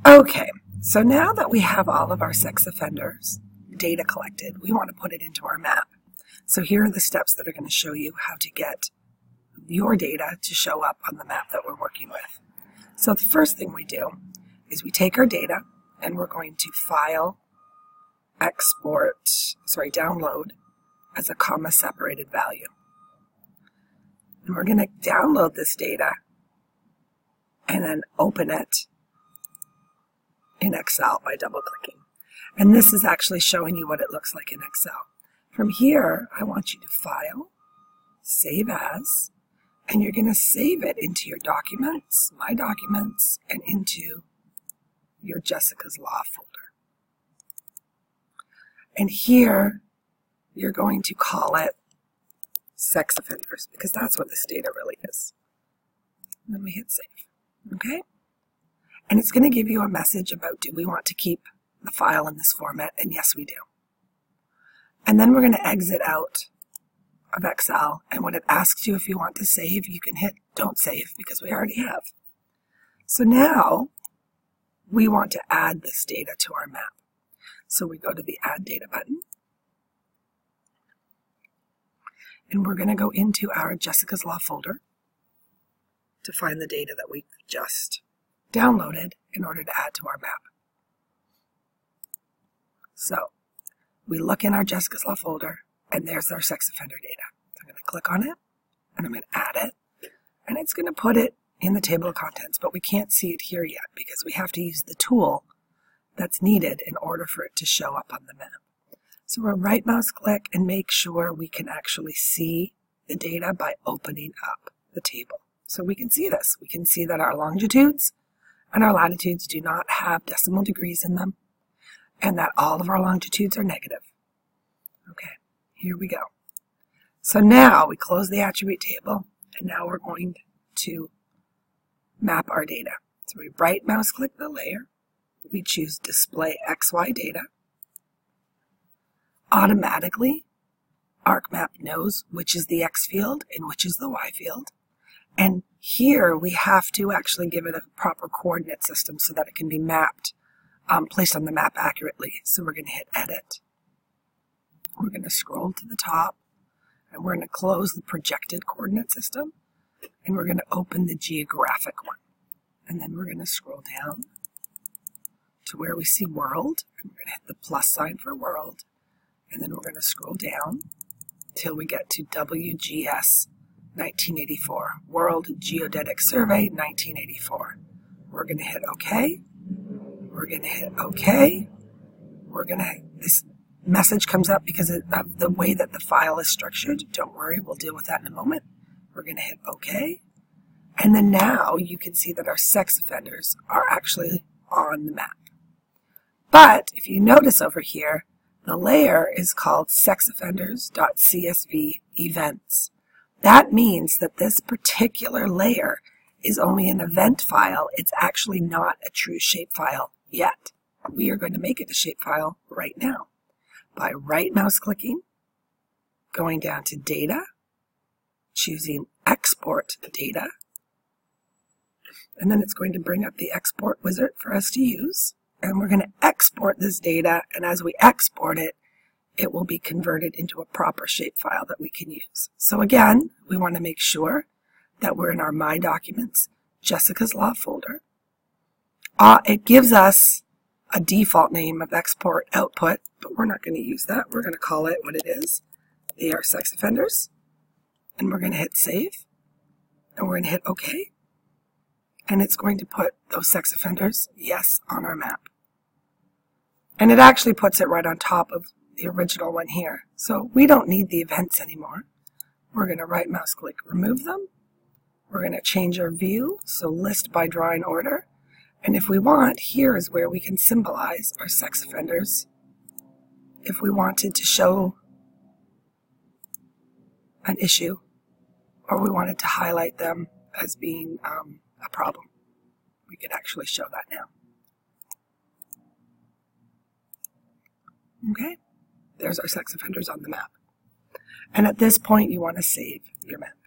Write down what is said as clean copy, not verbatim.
Okay, so now that we have all of our sex offenders data collected, we want to put it into our map. So here are the steps that are going to show you how to get your data to show up on the map that we're working with. So the first thing we do is we take our data and we're going to file, download as a comma separated value. And we're going to download this data and then open it in Excel by double clicking. And this is actually showing you what it looks like in Excel. From here, I want you to file, save as, and you're going to save it into your documents, my documents, and into your Jessica's Law folder. And here, you're going to call it sex offenders, because that's what this data really is. And then we hit save. Okay? And it's going to give you a message about, do we want to keep the file in this format? And yes, we do. And then we're going to exit out of Excel, and when it asks you if you want to save, you can hit don't save, because we already have. So now we want to add this data to our map. So we go to the Add Data button, and we're going to go into our Jessica's Law folder to find the data that we just downloaded in order to add to our map. So we look in our Jessica's Law folder, and there's our sex offender data. So I'm going to click on it, and I'm going to add it, and it's going to put it in the table of contents, but we can't see it here yet because we have to use the tool that's needed in order for it to show up on the map. So we'll right mouse click and make sure we can actually see the data by opening up the table. So we can see this. We can see that our longitudes and our latitudes do not have decimal degrees in them, and that all of our longitudes are negative. Okay, here we go. So now we close the attribute table, and now we're going to map our data. So we right mouse click the layer, we choose Display XY Data. Automatically, ArcMap knows which is the X field and which is the Y field. And here we have to actually give it a proper coordinate system so that it can be mapped, placed on the map accurately. So we're going to hit Edit. We're going to scroll to the top, and we're going to close the projected coordinate system, and we're going to open the geographic one. And then we're going to scroll down to where we see world, and we're going to hit the plus sign for world, and then we're going to scroll down till we get to WGS 1984, World Geodetic Survey 1984. We're going to hit OK. We're going to hit OK. This message comes up because of the way that the file is structured. Don't worry, we'll deal with that in a moment. We're going to hit OK. And then now you can see that our sex offenders are actually on the map. But if you notice over here, the layer is called sexoffenders.csv events. That means that this particular layer is only an event file. It's actually not a true shapefile yet. We are going to make it a shapefile right now by right mouse clicking, going down to Data, choosing Export Data, and then it's going to bring up the export wizard for us to use. And we're going to export this data, and as we export it, it will be converted into a proper shapefile that we can use. So again, we want to make sure that we're in our My Documents, Jessica's Law folder. It gives us a default name of export output, but we're not going to use that. We're going to call it what it is. They are sex offenders. And we're going to hit Save. And we're going to hit OK. And it's going to put those sex offenders, yes, on our map. And it actually puts it right on top of the original one here. So we don't need the events anymore. We're going to right mouse click, remove them. We're going to change our view, so list by drawing order. And if we want, here is where we can symbolize our sex offenders. If we wanted to show an issue, or we wanted to highlight them as being a problem, we could actually show that now. Okay, there's our sex offenders on the map. And at this point, you want to save your map.